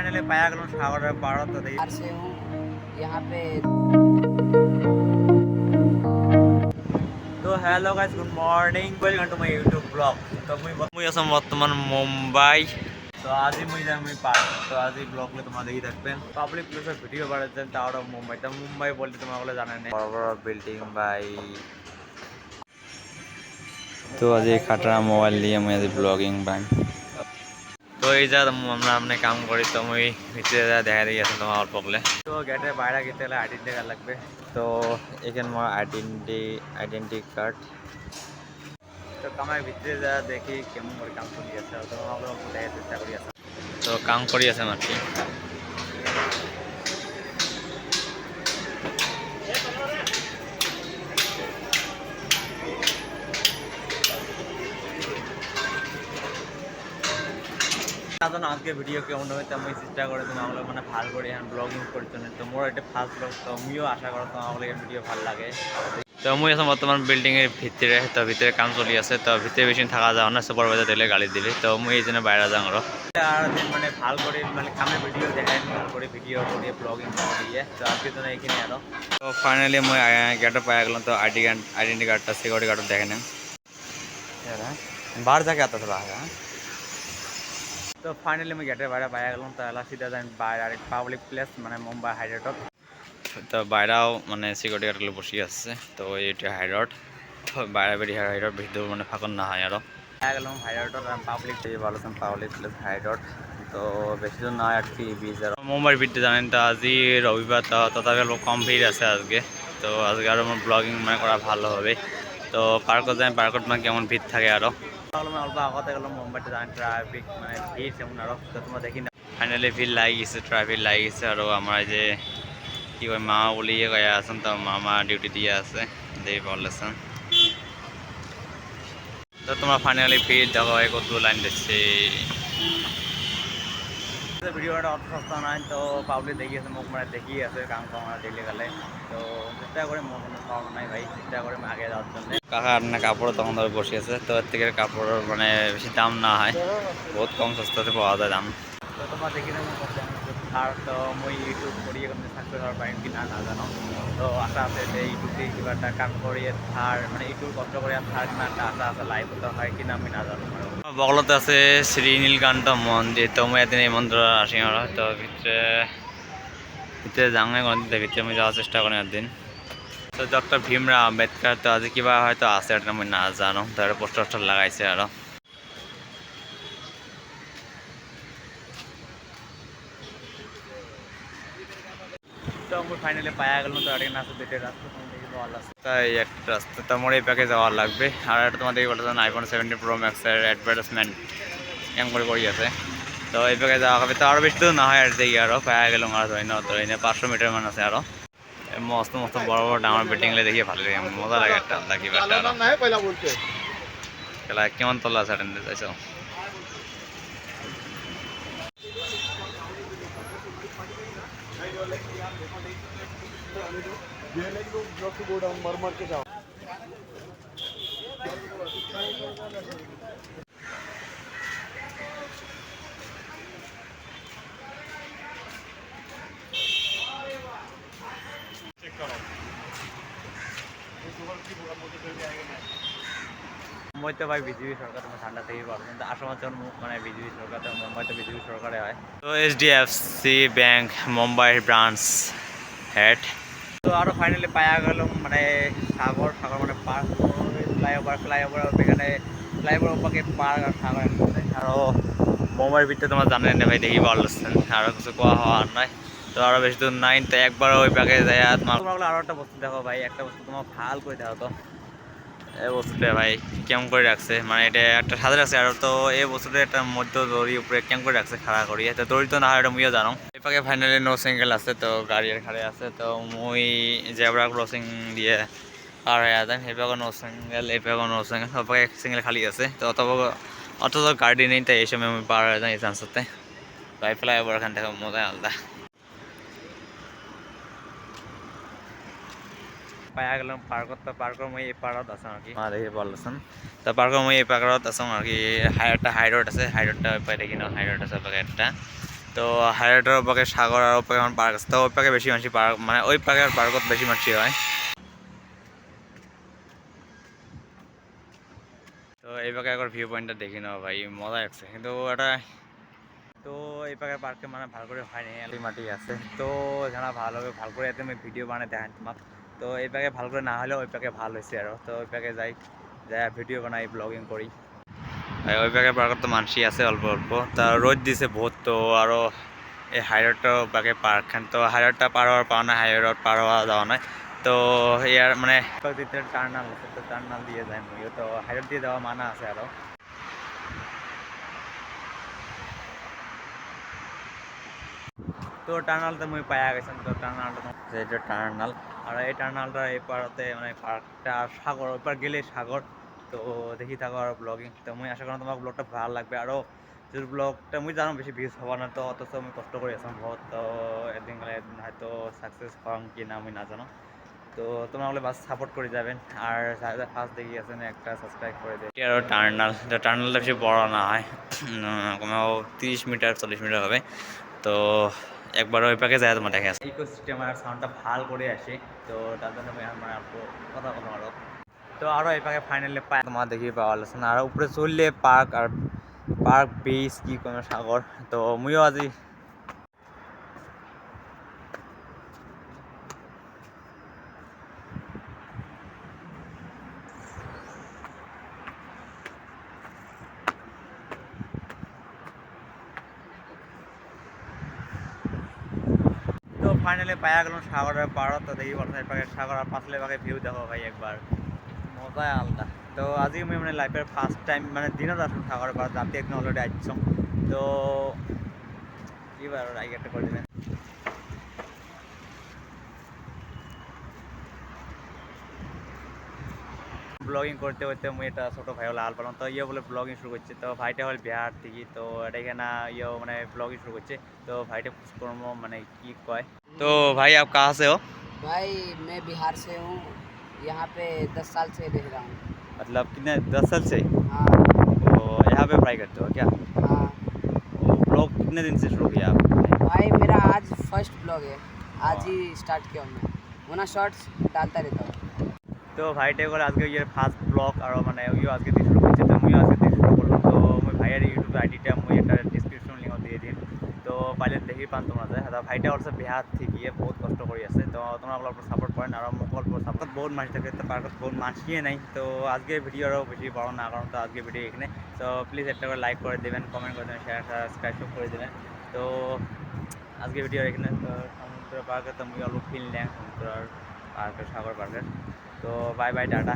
Finally পায়া গেলাম সাগরের পাড় তো দেখি से हूँ यहाँ पे। তো hello guys, good morning, welcome to my YouTube blog. তো মুই আসাম বর্তমান মুম্বাই। তো আজি মুই যাম পার্ক। তো আজি ব্লগলে তোমরা দেখি থাকবেন পাবলিক প্লেসের ভিডিও বানাচ্ছেন তাও মুম্বাই। তো মুম্বাই বলতে তোমরা বলে জানেন বড় বড় বিল্ডিং বাই। তো আজি খাটরা মোবাইল দিয়ে মুই আজি ব্লগিং বান। তো এই যা আমরা আপনি কাম করি তো মুই ভিতরে যা দেখা দিয়ে আছে তোমার অল্প বলে। তো গেটের বাইরে গেতে হলে আইডেন্টি কার্ড লাগবে। তো এখানে আমার আইডেন্টি কার্ড। তো কামার ভিতরে যা দেখি কেমন করে কাম করি আছে তো আমরা অল্প দেখার চেষ্টা করি আছে। তো কাম করি আছে আর কি। আজকে ভিডিও কেমন হবে তো আমি চেষ্টা করে তোমাকে মানে ভাল করে এখন ব্লগিং করছো তো মোর এটা ফার্স্ট ব্লগ। তো আমিও আশা করো তোমাকে ভিডিও ভাল লাগে। তো মুই এখন বর্তমান বিল্ডিং এর ভিতরে। তো ভিতরে কাম চলি আছে। তো ভিতরে বেশি থাকা যাও না, সুপারভাইজার দিলে গালি দিলে। তো মুই এই জন্য বাইরে যাও আর মানে ভাল করে মানে কামের ভিডিও দেখাই ভাল করে ভিডিও করে ব্লগিং করিয়ে। তো আজকে তো এখানে আরো। তো ফাইনালি মুই গেটে পাই গেলাম। তো আইডেন্টি কার্ডটা সিকিউরিটি কার্ড দেখে নেন बाहर जाके आता थोड़ा है। তো ফাইনালি আমি গেটের বাইরে পাই গেলাম। তো এলা সিধা যাই বাইরে আরেক পাবলিক প্লেস মানে মুম্বাই হাই রোড। তো বাইরেও মানে সিকিউরিটি গার্ডগুলো বসে আসছে। তো এইটা হাই রোড। তো বাইরে বেরিয়ে হাই রোড ভিতরে মানে ফাঁকন না হয় আরও পাই গেলাম হাই রোড পাবলিক ভালো পাবলিক প্লেস হাই রোড। তো বেশি দূর না আর কি বিচ আর মুম্বাইয়ের ভিতরে জানেন। তো আজি রবিবার তো তথাপি কম ভিড় আছে আজকে। তো আজকে আরও আমার ব্লগিং মানে করা ভালো হবে। তো পার্কত যাই পার্কত মানে কেমন ভিড় থাকে আরও অল্প আগতে গেলাম মুম্বাইতে জানেন ট্রাফিক মানে ভিড় তেমন আরও। তো তোমরা দেখি না ফাইনালি ভিড় লাগি গেছে ট্রাফিক লাগি গেছে। আরও আমরা যে কি কয় মামা বলি কয়ে আছেন। তো মামা ডিউটি দিয়ে আছে দেখি বলেছেন। তো তোমরা ফাইনালি ভিড় দেখো কত লাইন দিচ্ছে। ভিডিওটা অত সস্তা নাই। তো পাবলিক দেখি আছে মুখ মানে দেখি আছে কাম কামা দেখলে গেলে। তো চেষ্টা করে মন কোনো পাওয়া নাই ভাই, চেষ্টা করে আগে যাওয়ার জন্য। কাকা না কাপড় তখন ধরে বসে আছে। তো এর থেকে কাপড় মানে বেশি দাম না হয়, বহুত কম সস্তাতে পাওয়া যায় দাম। তো তোমার দেখি না আর তো মই ইউটিউব করি এখন সাকসেস হওয়ার পারেন কি না না জানো। তো আশা আছে যে ইউটিউব থেকে কিবা একটা কাম করিয়ে থার মানে ইউটিউব কষ্ট করে থার কিনা একটা আশা আছে লাইভ হতে হয় কিনা আমি না জানো। বগলতে আছে শ্রী নীলকান্ত মন্দির। তো মই এদিন এই মন্দির আসি আর তো ভিতরে ভিতরে যাওয়া কোনদিন ভিতরে আমি যাওয়ার চেষ্টা করি একদিন। তো ডক্টর ভীমরাও আম্বেদকর তো আজ কিবা হয়তো আছে এটা আমি না জানো। তার পোস্টার লাগাইছে আরো। তো আমি ফাইনালি পায়া গেলাম। তো একটা রাস্তা দুটো রাস্তা তাই একটা রাস্তা তো আমার এই প্যাকে যাওয়ার লাগবে। আর একটা তোমাদের বলতেছেন আইফোন 17 প্রো ম্যাক্সের অ্যাডভার্টাইজমেন্ট এম করে করি আছে। তো এই প্যাকে যাওয়া হবে। তো আরও বেশি তো না হয় আর দেখি আরও পায়া গেলাম আর ধরি না। তো এনে 500 মিটার মান আছে আরও। মস্ত মস্ত বড় বড় ডাঙর বিল্ডিং দেখে ভালো লাগে, মজা লাগে একটা লাগি খেলা কেমন তলা আছে চাইছো। মুম্বাই তো ভাই বিজেপি সরকার তোমার ঠান্ডা থেকে পারো কিন্তু আসামের যখন মানে বিজেপি সরকার তো মুম্বাই তো বিজেপি সরকারে হয়। তো HDFC bank Mumbai branch head. তো আরও ফাইনালি পায়া গেল মানে সাগর সাগর মানে পার্ক ফ্লাইওভার এখানে ফ্লাইওভার ওপাকে পার্ক আর সাগর আরও মুম্বাইয়ের ভিতরে তোমার জানেন ভাই দেখি বলছেন আরও কিছু কোয়া হওয়ার নয়। তো আরও বেশি দূর নাই। তো একবার ওই প্যাকে যায় তোমার আরও একটা বস্তু দেখো ভাই, একটা বস্তু তোমার ভাল করে দেখো। তো এই বস্তুটা ভাই কেমন করে রাখছে মানে এটা একটা সাদা রাখছে আর তো এই বস্তুটা একটা মধ্য দড়ি উপরে কেমন করে রাখছে খাড়া করিয়ে। তো দড়ি তো না হয় এটা মুইও জানো। এই পাকে ফাইনালি নো সিঙ্গেল আছে। তো গাড়ি আর খাড়ে আছে। তো মুই জেব্রা ক্রসিং দিয়ে পার হয়ে যায়। এই পাকে নো সিঙ্গেল এই পাকে নো সিঙ্গেল সব পাকে সিঙ্গেল খালি আছে। তো অত গাড়ি নেই তাই এই সময় আমি পার হয়ে যাই এই চান্সতে। ভাই ফ্লাইওভার এখান থেকে মজা আলাদা পায়া গেলাম পার্কত। তো পার্কৰ মই এই পাৰত আছোঁ আর কি মা দেখি বলছেন। তো পার্কৰ মই এই পাৰত আছোঁ আর কি। একটা হাই রোড আছে, হাই রোডটা পাই দেখি না হাই রোড আছে একটা। তো হাইলাইটার ওপাকে সাগর আর ওপাকে আমার পার্ক আছে, তো ওই পাকে বেশি মানুষ পার্ক মানে ওই পাকের পার্কত বেশি মানুষ হয়। তো এই পাকে একবার ভিউ পয়েন্টটা দেখি নাও ভাই, মজা লাগছে কিন্তু এটা। তো এই পাকের পার্কে মানে ভালো করে হয়নি, আলি মাটি আছে, তো এখানে ভালো করে এতে আমি ভিডিও বানাই দেখাই তোমাক। তো এই পাকে ভালো করে না হলেও ওই পাকে ভালো হয়েছে আর, তো ওই পাকে যাই ভিডিও বানাই ব্লগিং করি। আর ওই পাকের পার্কত তো মানুষই আছে অল্প অল্প, তা রোদ দিছে বহুত, তো আরও এই হাইরোডটা বাকে পার্ক খান, তো হাইরোডটা পার হওয়ার পাওয়া না, হাইরোড পার হওয়া যাওয়া নয়। তো ইয়ার মানে টার্নাল আছে, তো টার্নাল দিয়ে যায় মইও, তো হাইরোড দিয়ে যাওয়া মানা আছে আরও। তো টার্নালটা মুই পাইয়া গেছেন, তো টার্নালটা এটা টার্নাল। আর এই টার্নালটা এই পাড়াতে মানে পার্কটা আর সাগর, ওই পার গেলে সাগর। তো দেখি থাকো আর ব্লগিং, তো মুই আশা করি তোমার ব্লগটা ভালো লাগবে। আরও যে ব্লগটা মুই জানো বেশি ভিউজ হওয়া না, তো অথচ আমি কষ্ট করে আসাম বহুত, তো একদিন গেলে একদিন হয়তো সাকসেস হওয়াম কি না আমি না জানো। তো তোমরা বলে বাস সাপোর্ট করে যাবেন, আর যারা ফার্স্ট দেখি আছেন একটা সাবস্ক্রাইব করে দেবে। আরও টার্নাল, তো টার্নালটা বেশি বড় না হয়, কোনো 30 মিটার 40 মিটার হবে। তো একবার ওই পাকে যায় তোমার দেখে আসে ইকোসিস্টেম আর সাউন্ডটা ভাল করে আসে, তো তার জন্য আমি মানে অল্প কথা বলবো আরও। তো আরও এই পাকে ফাইনালি পায় তোমার দেখি পাওয়া যাচ্ছে না, আর উপরে চললে পার্ক আর পার্ক বিচ কি কোনো সাগর। তো মুইও আজি তো ফাইনালি পায়া গেলাম সাগরের পাড়ত, তো দেখি বর্তমানে পাকে সাগর আর পাশলে পাকে ভিউ দেখো ভাই একবার, মজাই আলাদা। তো আজি আমি মানে লাইফের ফার্স্ট টাইম মানে দিনত আসুন সাগরের পাড়, রাতে একদিন অলরেডি আসছম। তো এবার রাইগারটা করে দেবেন। ব্লগিং করতে করতে মুই এটা ছোটো ভাই হলো আল পালাম, তো ইয়ে বলে ব্লগিং শুরু করছে। তো ভাইটা হল বিহার থেকে, তো এটা এখানে ইয়ে মানে ব্লগিং শুরু করছে। তো ভাইটা কর্ম মানে কি কয়। তো ভাই আপ কাহা সে हो? भाई मैं बिहार से हूँ। यहाँ पे 10 साल से रह रहा हूँ। मतलब कितने 10 साल से? हाँ तो यहाँ पे फ्राई करते हो क्या? हाँ ब्लॉग कितने दिन से शुरू किया आपने? भाई मेरा आज फर्स्ट ब्लॉग है, आज ही स्टार्ट किया हूँ मैं, वरना शॉर्ट्स डालता रहता हूँ। তো ভাইটাই করে আজকে ইয়ে ফার্স্ট ব্লগ আর মানে ইয়ে আজকে দিয়ে শুরু করছে, তো আমিও আজকে দিয়ে শুরু করলাম। তো মই ভাইয়ের ইউটিউব আইডিটা মুই একটা ডিসক্রিপশন লিঙ্ক দিয়ে দিন, তো পাইলে দেখি পান তোমরা যায়। ভাইটা অলসো বিহার থেকে বহুত কষ্ট করে আছে, তো তোমরা অল্প সাপোর্ট করেন আর মোক অল্প সাপোর্ট বহুত মানুষ থাকে, তো পার্কত বহুত মানুষই নাই। তো আজকে ভিডিও আরও বেশি বড় না কারণ, তো আজকে ভিডিও এখানে। তো প্লিজ একটা করে লাইক করে দেবেন, কমেন্ট করে দেবেন, শেয়ার সাবস্ক্রাইব করে দেবেন। তো আজকে ভিডিও এখানে। তো সমুদ্র পার্কে তো মুই অল্প ফিল নেন সমুদ্র পার্কের সাগর পার্কের। তো বাই বাই টাটা।